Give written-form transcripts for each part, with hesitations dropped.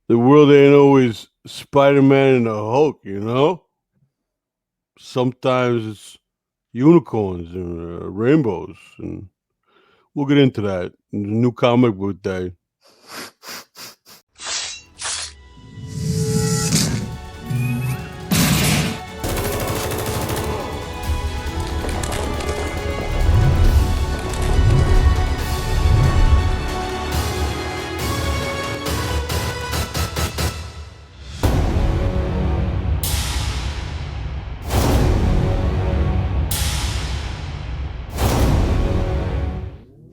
The world ain't always Spider-Man and the Hulk, you know? Sometimes it's unicorns and rainbows, and we'll get into that in the new comic book day.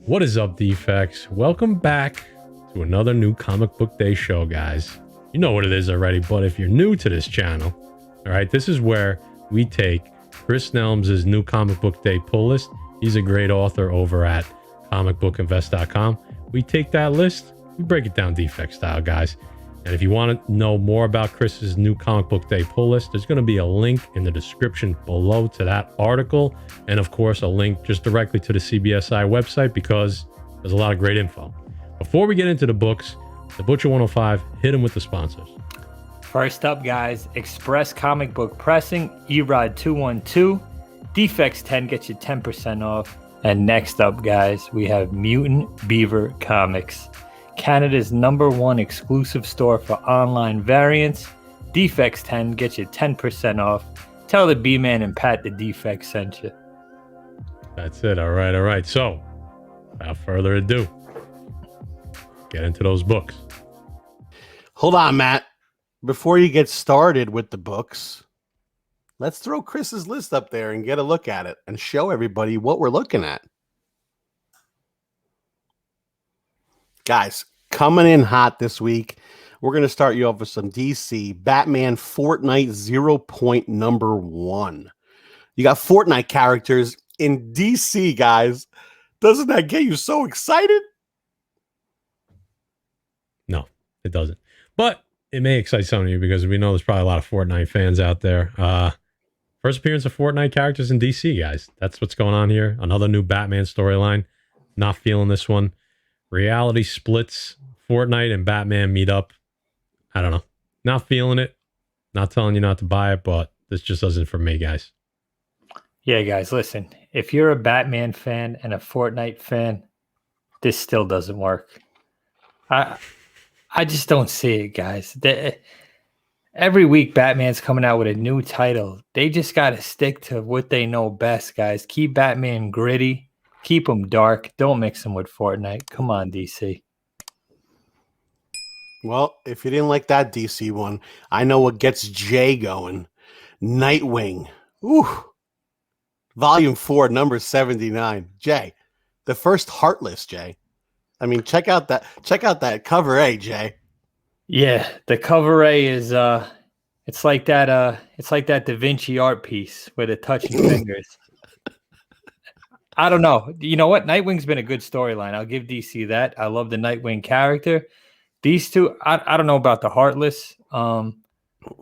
What is up, Defects? Welcome back to another new Comic Book Day show, guys. You know what it is already, but if you're new to this channel, all right, this is where we take Chris Nelms' new Comic Book Day pull list. He's a great author over at comicbookinvest.com. We take that list, we break it down defect style, guys. And if you want to know more about Chris's new Comic Book Day pull list, there's going to be a link in the description below to that article. And of course, a link just directly to the CBSI website because there's a lot of great info. Before we get into the books, the Butcher 105, hit them with the sponsors. First up, guys, Express Comic Book Pressing, Erod 212, Defects 10 gets you 10% off. And next up, guys, we have Mutant Beaver Comics, Canada's #1 exclusive store for online variants. Defects 10 gets you 10% off. Tell the B-Man and Pat the Defects sent you. That's it. All right. So, without further ado, get into those books. Hold on, Matt. Before you get started with the books, let's throw Chris's list up there and get a look at it and show everybody what we're looking at. Guys, coming in hot this week, we're going to start you off with some DC Batman Fortnite 0.1. You got Fortnite characters in DC, guys. Doesn't that get you so excited? No, it doesn't. But it may excite some of you because we know there's probably a lot of Fortnite fans out there. First appearance of Fortnite characters in DC, guys. That's what's going on here. Another new Batman storyline. Not feeling this one. Reality splits. Fortnite and Batman meet up. I don't know. Not feeling it. Not telling you not to buy it, but this just doesn't for me, guys. Yeah, guys, listen. If you're a Batman fan and a Fortnite fan, this still doesn't work. I just don't see it, guys. Every week, Batman's coming out with a new title. They just got to stick to what they know best, guys. Keep Batman gritty. Keep them dark. Don't mix them with Fortnite. Come on, DC. Well, if you didn't like that DC one, I know what gets Jay going. Nightwing. Ooh. Volume 4, number 79. Jay, the first Heartless, Jay. I mean, check out that cover A, Jay. Yeah, the cover A is it's like that Da Vinci art piece with the touching fingers. I don't know. You know what? Nightwing's been a good storyline. I'll give DC that. I love the Nightwing character. These two, I don't know about the Heartless, but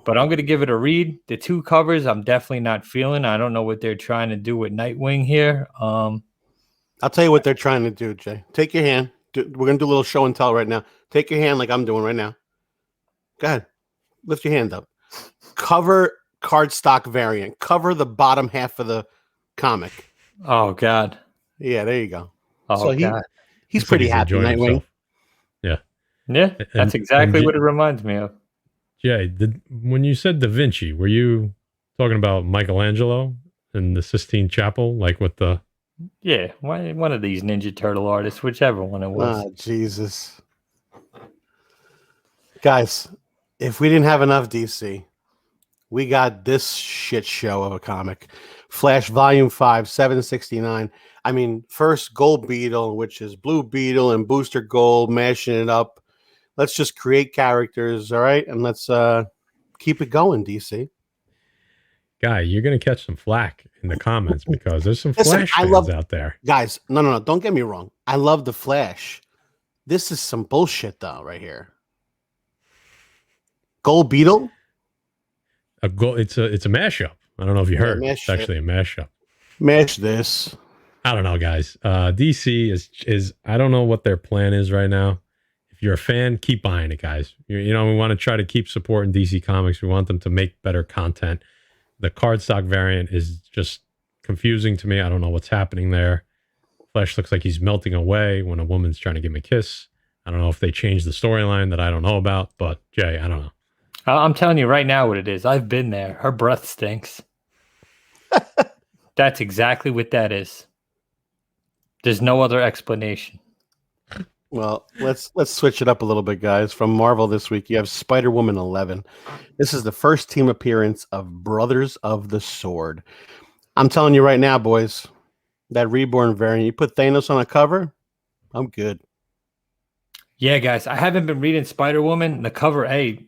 I'm going to give it a read. The two covers, I'm definitely not feeling. I don't know what they're trying to do with Nightwing here. I'll tell you what they're trying to do, Jay. Take your hand. We're going to do a little show and tell right now. Take your hand like I'm doing right now. Go ahead. Lift your hand up. Cover cardstock variant. Cover the bottom half of the comic. Oh, God. Yeah, there you go. Oh, so God. He's pretty happy, Nightwing. Himself. Yeah. Yeah, that's exactly what it reminds me of. Jay, when you said Da Vinci, were you talking about Michelangelo and the Sistine Chapel, like with the... Yeah, one of these Ninja Turtle artists, whichever one it was. Oh, Jesus. Guys, if we didn't have enough DC, we got this shit show of a comic. Flash Volume 5, 769. I mean, first Gold Beetle, which is Blue Beetle and Booster Gold, mashing it up. Let's just create characters, all right? And let's keep it going, DC. Guy, you're going to catch some flack in the comments because there's some Flash fans out there. Guys, no. Don't get me wrong. I love the Flash. This is some bullshit, though, right here. Gold Beetle? It's a mashup. I don't know if you heard. It's actually a mashup. Mash this. I don't know, guys. DC is I don't know what their plan is right now. if you're a fan, keep buying it, guys. You know, we want to try to keep supporting DC Comics. We want them to make better content. The cardstock variant is just confusing to me. I don't know what's happening there. Flesh looks like he's melting away when a woman's trying to give him a kiss. I don't know if they changed the storyline that I don't know about, but Jay, I don't know. I'm telling you right now what it is. I've been there. Her breath stinks. That's exactly what that is. There's no other explanation. Well, let's switch it up a little bit, guys. From Marvel this week, you have Spider-Woman 11. This is the first team appearance of Brothers of the Sword. I'm telling you right now, boys, that Reborn variant, you put Thanos on a cover, I'm good. Yeah, guys, I haven't been reading Spider-Woman. The cover A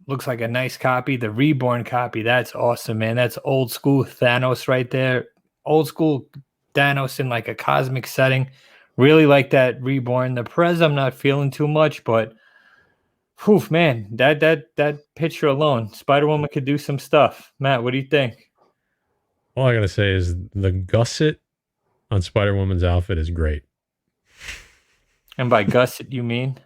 looks like a nice copy. The Reborn copy, that's awesome, man. That's old school Thanos right there. Old school Thanos in like a cosmic setting. Really like that Reborn. The Prez I'm not feeling too much, but whew, man, that picture alone, Spider-Woman could do some stuff. Matt, what do you think? All I gotta say is the gusset on Spider-Woman's outfit is great. And by gusset, you mean?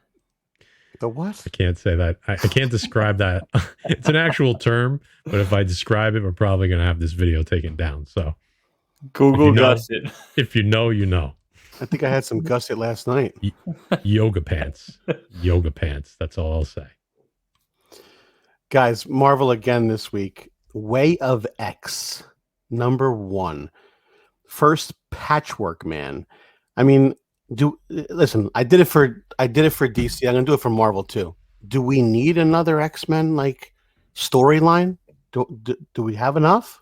The what? I can't say that. I can't describe that. It's an actual term, but if I describe it, we're probably going to have this video taken down. So Google gusset. If you know, you know. I think I had some gusset last night. Yoga pants. Yoga pants. That's all I'll say. Guys, Marvel again this week. Way of X, #1. First Patchwork Man. I mean, listen, I did it for DC. I'm gonna do it for Marvel too. Do we need another X-Men like storyline? Do we have enough?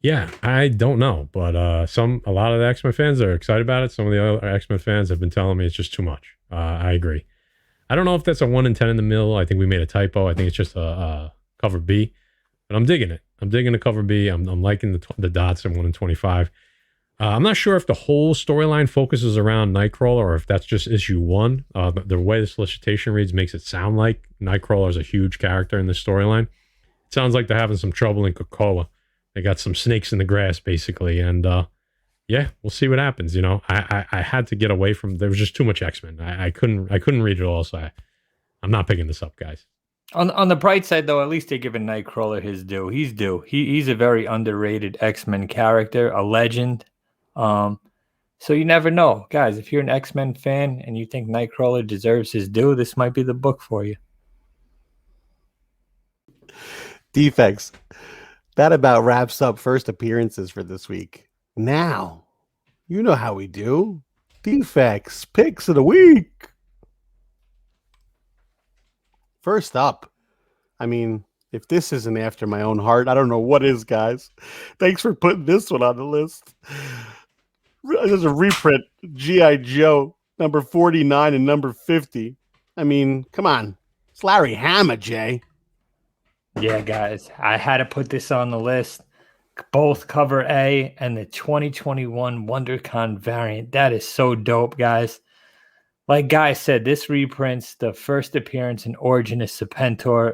Yeah, I don't know, but a lot of the X-Men fans are excited about it. Some of the other X-Men fans have been telling me it's just too much. I agree. I don't know if that's a 1 in 10 in the middle. I think we made a typo. I think it's just a cover B, but I'm digging it. I'm digging the cover B. I'm liking the dots in 1 in 25. I'm not sure if the whole storyline focuses around Nightcrawler or if that's just issue 1. The way the solicitation reads makes it sound like Nightcrawler is a huge character in this storyline. It sounds like they're having some trouble in Krakoa. They got some snakes in the grass, basically. And yeah, we'll see what happens. You know, I had to get away from. There was just too much X-Men. I couldn't read it all, so I'm not picking this up, guys. On the bright side, though, at least they're giving Nightcrawler his due. He's due. He's a very underrated X-Men character, a legend. So you never know. Guys, if you're an X-Men fan and you think Nightcrawler deserves his due, this might be the book for you. Defects. That about wraps up first appearances for this week. Now, you know how we do. Defects, picks of the week. First up, I mean, if this isn't after my own heart, I don't know what is, guys. Thanks for putting this one on the list. There's a reprint, G.I. Joe, number 49 and number 50. I mean, come on. It's Larry Hama, Jay. Yeah, guys, I had to put this on the list. Both cover A and the 2021 WonderCon variant. That is so dope, guys. Like Guy said, this reprints the first appearance and origin of Serpentor.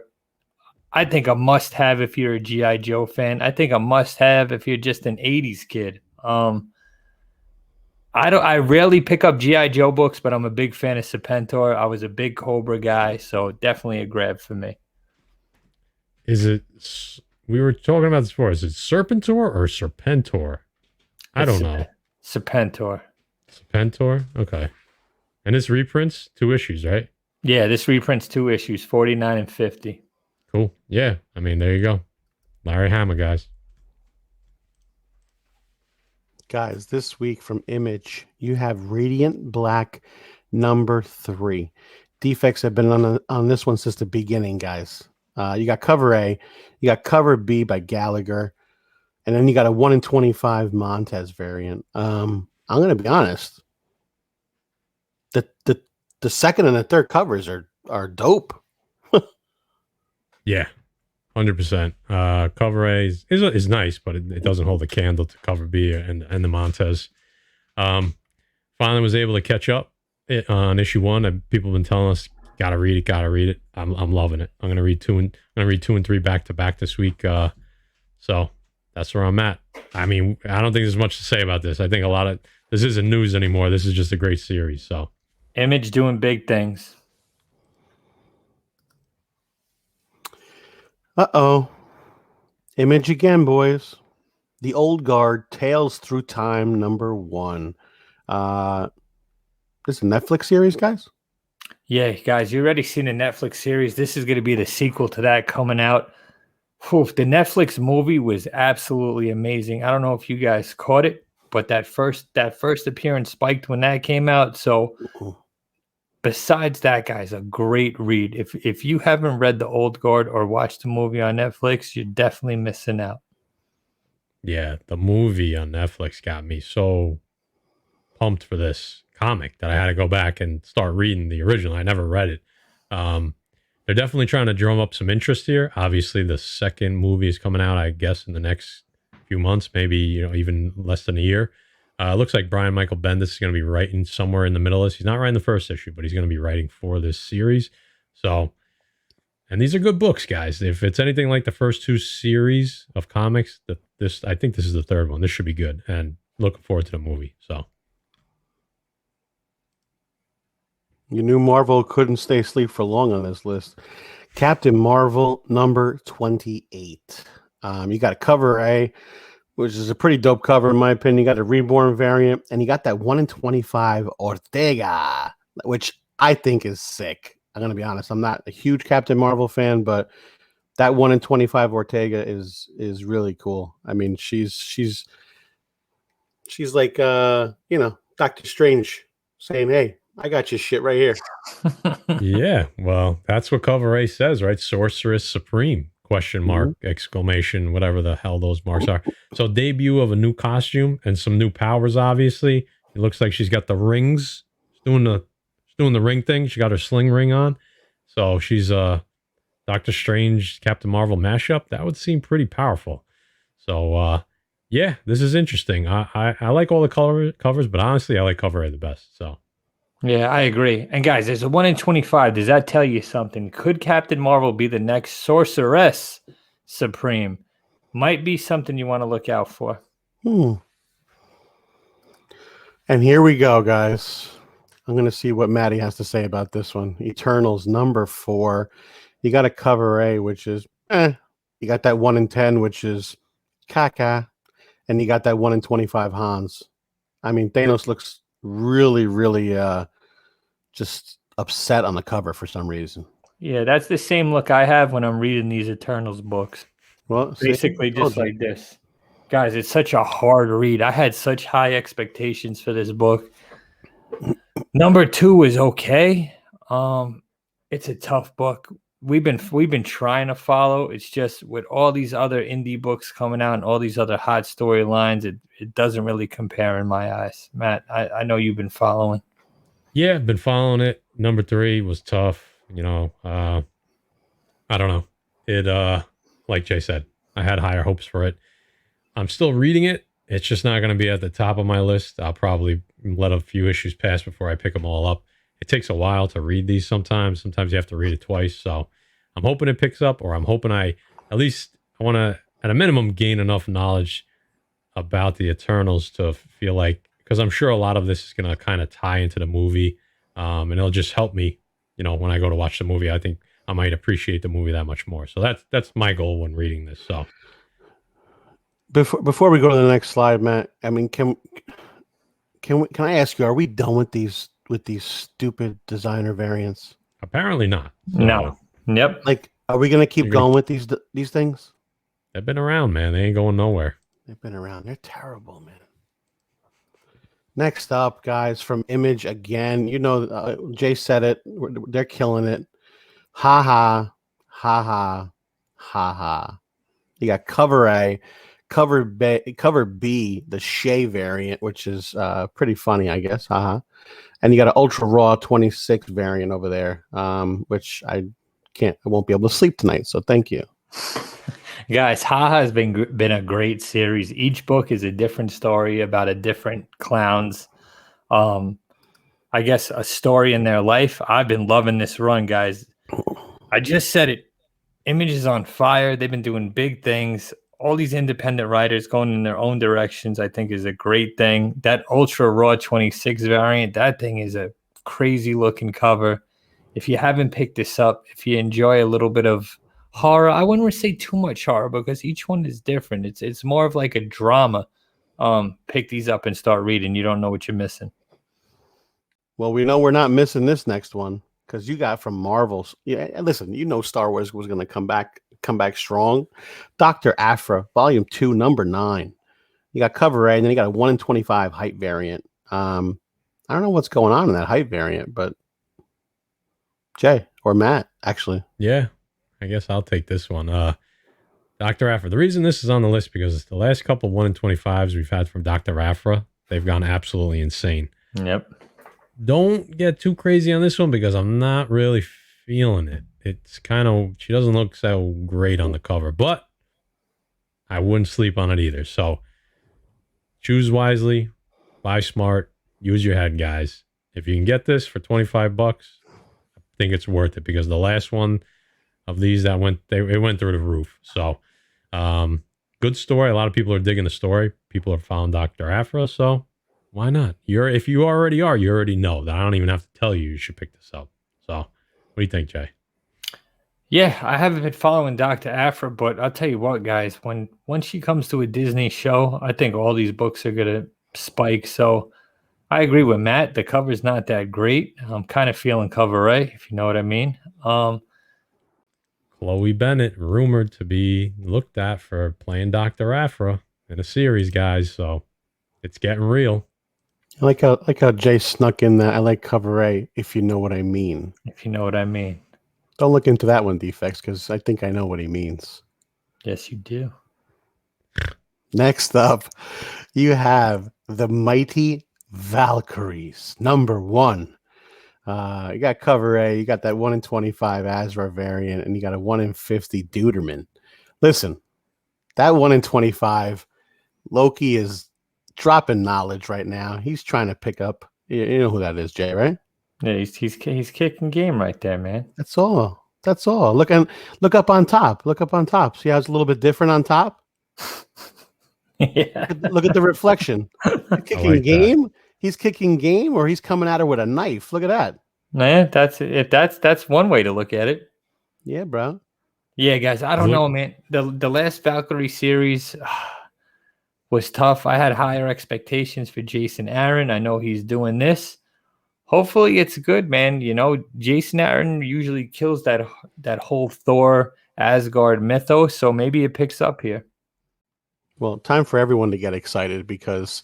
I think a must-have if you're a G.I. Joe fan. I think a must-have if you're just an 80s kid. I rarely pick up G.I. Joe books, but I'm a big fan of Serpentor. I was a big Cobra guy, so definitely a grab for me. Is it? We were talking about this before. Is it Serpentor or Serpentor? I don't know. Serpentor. Serpentor? Okay. And this reprints 2 issues, right? Yeah, this reprints 2 issues, 49 and 50. Cool. Yeah. I mean, there you go. Larry Hama, guys. Guys, this week from Image, you have Radiant Black number 3. Defects have been on this one since the beginning, guys. You got cover A, you got cover B by Gallagher, and then you got a 1 in 25 Montez variant. I'm going to be honest. The second and the third covers are dope. Yeah, 100%. Cover A is nice, but it doesn't hold a candle to cover B and the Montez. Finally was able to catch up on issue 1. People have been telling us, gotta read it. I'm loving it. I'm gonna read 2 and 3 back to back this week. So that's where I'm at. I mean, I don't think there's much to say about this. I think this isn't news anymore. This is just a great series. So Image doing big things. Uh-oh. Image again, boys. The Old Guard, Tales Through Time, #1. This is a Netflix series, guys? Yeah, guys, you already seen the Netflix series. This is going to be the sequel to that coming out. Oof, the Netflix movie was absolutely amazing. I don't know if you guys caught it, but that first appearance spiked when that came out. So besides that, guys, a great read. If you haven't read The Old Guard or watched the movie on Netflix, you're definitely missing out. Yeah, the movie on Netflix got me so pumped for this comic that I had to go back and start reading the original. I never read it. They're definitely trying to drum up some interest here. Obviously, the second movie is coming out, I guess, in the next few months, maybe even less than a year. Looks like Brian Michael Bendis is going to be writing somewhere in the middle of this. He's not writing the first issue, but he's going to be writing for this series. So, and these are good books, guys. If it's anything like the first two series of comics, I think this is the third one. This should be good, and looking forward to the movie. So. You knew Marvel couldn't stay asleep for long on this list. Captain Marvel #28. You got a cover A, which is a pretty dope cover in my opinion. You got a Reborn variant, and you got that 1 in 25 Ortega, which I think is sick. I'm gonna be honest. I'm not a huge Captain Marvel fan, but that 1 in 25 Ortega is really cool. I mean, she's like Doctor Strange saying, "Hey, I got your shit right here." Yeah, well, that's what cover A says, right? Sorceress Supreme, question mark, exclamation, whatever the hell those marks are. So debut of a new costume and some new powers, obviously. It looks like she's got the rings. She's doing the ring thing. She got her sling ring on. So she's Doctor Strange, Captain Marvel mashup. That would seem pretty powerful. So yeah, this is interesting. I like all the covers, but honestly, I like cover A the best. So yeah, I agree. And guys, there's a 1 in 25. Does that tell you something? Could Captain Marvel be the next Sorceress Supreme? Might be something you want to look out for. And here we go, guys. I'm going to see what Maddie has to say about this one. Eternals #4. You got a cover A, which is You got that 1 in 10, which is caca. And you got that 1 in 25 Hans. I mean, Thanos looks really, really just upset on the cover for some reason. Yeah, that's the same look I have when I'm reading these Eternals books. Well, basically just like this. Guys, it's such a hard read. I had such high expectations for this book. #2 is okay. It's a tough book. We've been trying to follow. It's just with all these other indie books coming out and all these other hot storylines, it doesn't really compare in my eyes. Matt, I know you've been following. yeah, I've been following it. #3 was tough. I don't know. It like Jay said, I had higher hopes for it. I'm still reading it. It's just not going to be at the top of my list. I'll probably let a few issues pass before I pick them all up. It takes a while to read these sometimes. Sometimes you have to read it twice. So I'm hoping it picks up, or I'm hoping I want to, at a minimum, gain enough knowledge about the Eternals to feel like, because I'm sure a lot of this is going to kind of tie into the movie, and it'll just help me, when I go to watch the movie. I think I might appreciate the movie that much more. So that's my goal when reading this. So before we go to the next slide, Matt, I mean, can I ask you, are we done with these stupid designer variants? Apparently not. So, no. Yep. Like, are we going to keep going with these things? They've been around, man. They ain't going nowhere. They've been around. They're terrible, man. Next up, guys, from Image again. Jay said it. They're killing it. Ha ha, ha ha, ha ha. You got cover A, cover B, the Shea variant, which is pretty funny, I guess. Ha ha. And you got an Ultra Raw 26 variant over there, which I won't be able to sleep tonight. So thank you. Guys, Haha has been a great series. Each book is a different story about a different clowns. I guess a story in their life. I've been loving this run, guys. I just said it. Image is on fire. They've been doing big things. All these independent writers going in their own directions, I think, is a great thing. That Ultra Raw 26 variant, that thing is a crazy looking cover. If you haven't picked this up, if you enjoy a little bit of horror, I wouldn't say too much horror because each one is different. It's more of like a drama. Pick these up and start reading. You don't know what you're missing. Well, we know we're not missing this next one because you got from Marvel's. Yeah, listen, you know Star Wars was going to come back strong. Dr. Aphra, Volume 2, number 9. You got cover A, and then you got a 1 in 25 height variant. I don't know what's going on in that height variant, but Jay or Matt, actually. Yeah, I guess I'll take this one. Dr. Aphra. The reason this is on the list because the last couple 1 in 25s we've had from Dr. Aphra, they've gone absolutely insane. Yep. Don't get too crazy on this one because I'm not really feeling it. It's kind of, she doesn't look so great on the cover, but I wouldn't sleep on it either. So choose wisely, buy smart, use your head, guys. If you can get this for $25, I think it's worth it because the last one of these that it went through the roof. So good story. A lot of people are digging the story. People have found Dr. Aphra, so why not? If you already are, you already know that I don't even have to tell you should pick this up. So what do you think, Jay? Yeah, I haven't been following Dr. Aphra, but I'll tell you what, guys, when she comes to a Disney show, I think all these books are going to spike. So I agree with Matt. The cover's not that great. I'm kind of feeling cover A, if you know what I mean. Chloe Bennett, rumored to be looked at for playing Dr. Aphra in a series, guys. So it's getting real. I like how Jay snuck in that. I like cover A, if you know what I mean. If you know what I mean. Don't look into that one, Defects, because I think I know what he means. Yes, you do. Next up, you have the Mighty Valkyries, number 1. You got cover A, you got that 1 in 25 Azra variant, and you got a 1 in 50 Duderman. Listen, that 1 in 25, Loki is dropping knowledge right now. He's trying to pick up. You know who that is, Jay, right? Yeah, he's kicking game right there, man. That's all. That's all. Look up on top. Look up on top. See how it's a little bit different on top? Yeah. Look at the reflection. Kicking like game. That. He's kicking game, or he's coming at her with a knife. Look at that. Man, that's one way to look at it. Yeah, bro. Yeah, guys. I don't know, man. The last Valkyrie series was tough. I had higher expectations for Jason Aaron. I know he's doing this. Hopefully it's good, man. You know, Jason Aaron usually kills that whole Thor Asgard mythos, so maybe it picks up here. Well, time for everyone to get excited because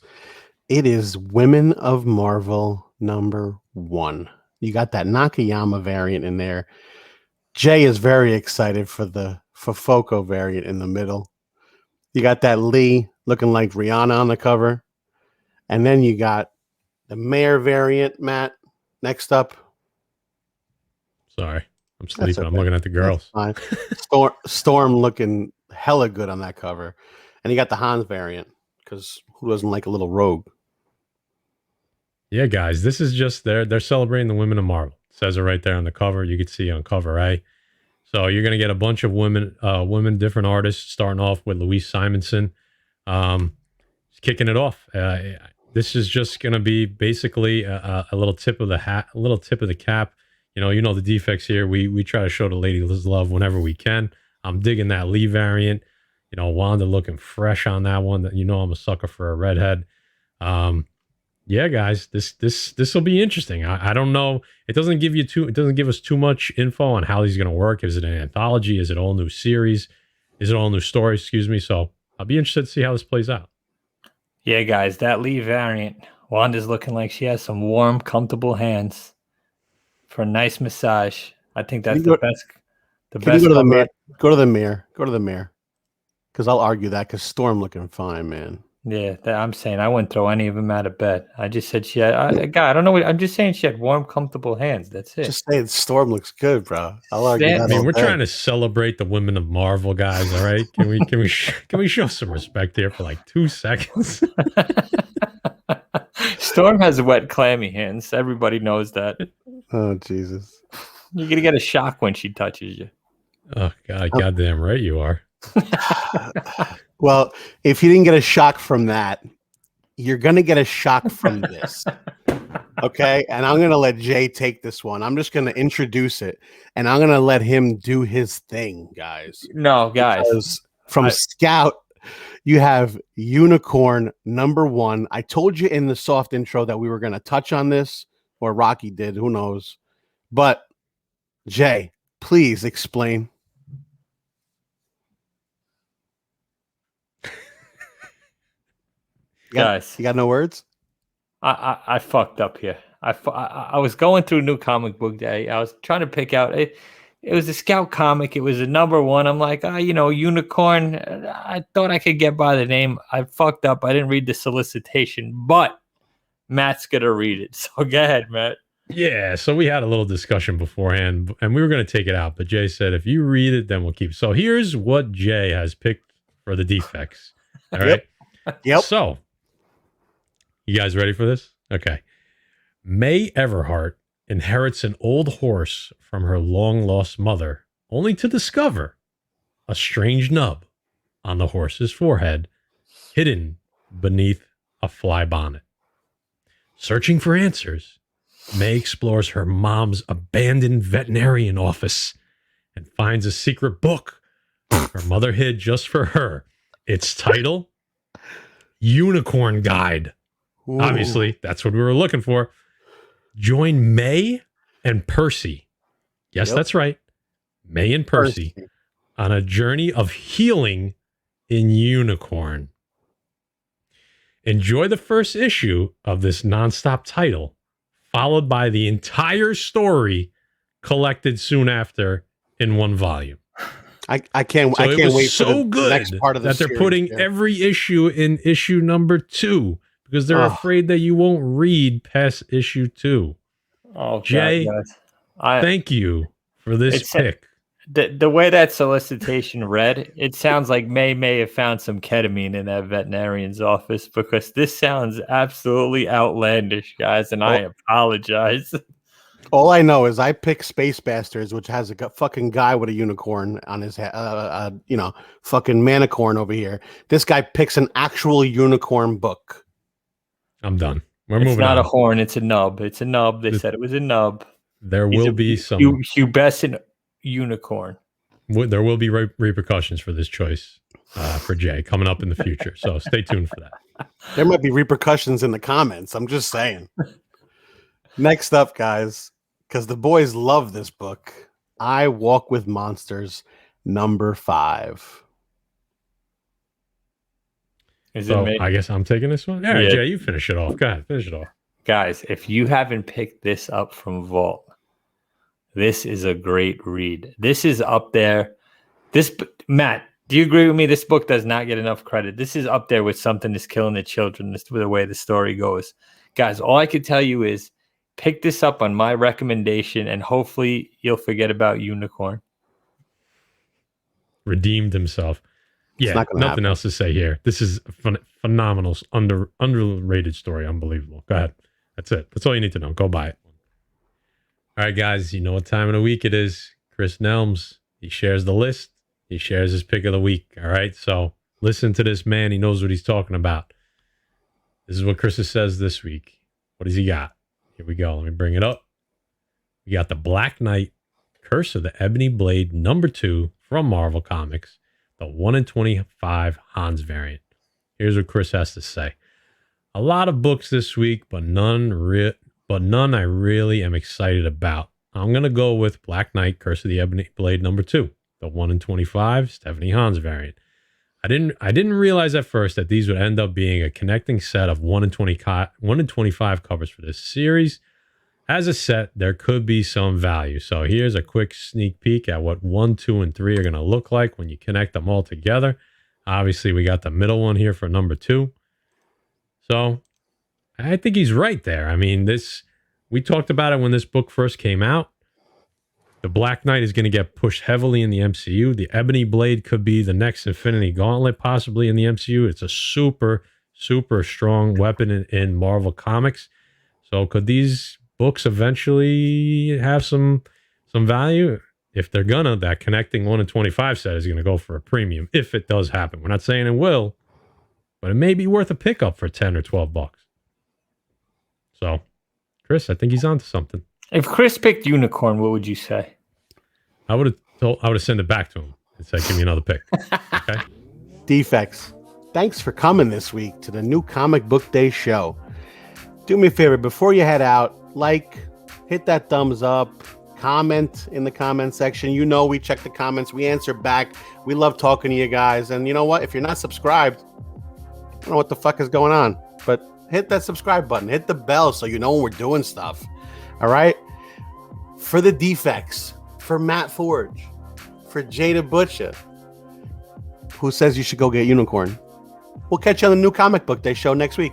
it is Women of Marvel number 1. You got that Nakayama variant in there. Jay is very excited for Foco variant in the middle. You got that Lee looking like Rihanna on the cover. And then you got the Mayor variant, Matt. Next up. Sorry, I'm sleeping. Okay. I'm looking at the girls. Storm looking hella good on that cover. And you got the Hans variant because who doesn't like a little rogue? Yeah, guys, this is just they're celebrating the Women of Marvel. It says it right there on the cover. You can see on cover A. So you're going to get a bunch of women, different artists, starting off with Louise Simonson, kicking it off. This is just going to be basically a little tip of the hat, a little tip of the cap. You know the defects here. We try to show the ladies love whenever we can. I'm digging that Lee variant. You know, Wanda looking fresh on that one. You know, I'm a sucker for a redhead. Yeah, guys, this will be interesting. I don't know. It doesn't give us too much info on how these are going to work. Is it an anthology? Is it all new series? Is it all new story? Excuse me. So I'll be interested to see how this plays out. Yeah, guys, that Lee variant. Wanda's looking like she has some warm, comfortable hands for a nice massage. I think that's the best. Go to the mirror. Go to the mirror. Go to the mirror. Because I'll argue that because Storm looking fine, man. Yeah, I'm saying I wouldn't throw any of them out of bed. I just said she had. I don't know. I'm just saying she had warm, comfortable hands. That's it. Just saying Storm looks good, bro. I'll argue that. I mean, we're trying to celebrate the Women of Marvel, guys. All right, can we show some respect here for like 2 seconds? Storm has wet, clammy hands. Everybody knows that. Oh Jesus! You're gonna get a shock when she touches you. Oh God, goddamn right you are. Well, if you didn't get a shock from that, you're going to get a shock from this. Okay, and I'm gonna let Jay take this one. I'm just gonna introduce it, and I'm gonna let him do his thing, guys. No, guys. Because from Scout, you have Unicorn #1. I told you in the soft intro that we were gonna touch on this, or Rocky did. Who knows? But Jay, please explain. Guys, you got no words? I fucked up here. I was going through New Comic Book Day. I was trying to pick out it. It was a Scout comic. It was a #1. I'm like, Unicorn. I thought I could get by the name. I fucked up. I didn't read the solicitation, but Matt's gonna read it. So go ahead, Matt. Yeah, so we had a little discussion beforehand, and we were going to take it out, but Jay said, if you read it, then we'll keep it. So here's what Jay has picked for the defects. All right? Yep. So, you guys ready for this? Okay. May Everhart inherits an old horse from her long-lost mother, only to discover a strange nub on the horse's forehead, hidden beneath a fly bonnet. Searching for answers, May explores her mom's abandoned veterinarian office and finds a secret book her mother hid just for her. Its title, Unicorn Guide. Ooh. Obviously, that's what we were looking for. Join May and Percy. Yes, that's right. May and Percy on a journey of healing in Unicorn. Enjoy the first issue of this nonstop title, followed by the entire story collected soon after in one volume. I can't wait so for the good next part of the that they're series, putting every issue in issue #2 because they're afraid that you won't read past issue 2. Oh, Jay, thank you for this pick. The way that solicitation read, it sounds like May have found some ketamine in that veterinarian's office, because this sounds absolutely outlandish, guys, and I apologize. All I know is I pick Space Bastards, which has a fucking guy with a unicorn on his head, fucking manicorn over here. This guy picks an actual unicorn book. I'm done. We're moving on. It's not a horn, it's a nub. It's a nub. They said it was a nub. There will be some pubescent unicorn. There will be repercussions for this choice for Jay coming up in the future. So stay tuned for that. There might be repercussions in the comments. I'm just saying. Next up, guys, because the boys love this book, I Walk with Monsters #5. I guess I'm taking this one. All right, Jay, you finish it off. Go ahead, finish it off. Guys, if you haven't picked this up from Vault, this is a great read. This is up there. Matt, do you agree with me? This book does not get enough credit. This is up there with Something Is Killing the Children, the way the story goes. Guys, all I can tell you is pick this up on my recommendation, and hopefully you'll forget about Unicorn. Redeemed himself. Yeah, nothing else to say here. This is a phenomenal, underrated story. Unbelievable. Go ahead. That's it. That's all you need to know. Go buy it. All right, guys, you know what time of the week it is. Chris Nelms, he shares the list. He shares his pick of the week. All right, so listen to this man. He knows what he's talking about. This is what Chris says this week. What does he got? Here we go. Let me bring it up. We got the Black Knight, Curse of the Ebony Blade #2 from Marvel Comics, the 1/25 Hans variant. Here's what Chris has to say. A lot of books this week, but none I really am excited about. I'm going to go with Black Knight, Curse of the Ebony Blade #2, the 1/25 Stephanie Hans variant. I didn't realize at first that these would end up being a connecting set of 1/25 covers for this series. As a set, there could be some value. So here's a quick sneak peek at what 1, 2, and 3 are going to look like when you connect them all together. Obviously, we got the middle one here for #2. So I think he's right there. I mean, we talked about it when this book first came out. The Black Knight is going to get pushed heavily in the MCU. The Ebony Blade could be the next Infinity Gauntlet, possibly in the MCU. It's a super, super strong weapon in Marvel Comics. So could these books eventually have some value? If they're gonna, that connecting 1/25 set is going to go for a premium if it does happen. We're not saying it will, but it may be worth a pickup for $10 or $12. So, Chris, I think he's onto something. If Chris picked unicorn, what would you say? I would have sent it back to him and said, give me another pick. Okay. Defects. Thanks for coming this week to the new Comic Book Day show. Do me a favor, before you head out, hit that thumbs up, comment in the comment section. You know we check the comments, we answer back. We love talking to you guys. And you know what? If you're not subscribed, I don't know what the fuck is going on, but hit that subscribe button, hit the bell so you know when we're doing stuff. All right? For the defects, for Matt Forge, for Jada Butcher, who says you should go get unicorn. We'll catch you on the new Comic Book Day show next week.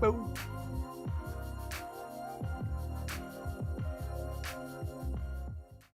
Boom.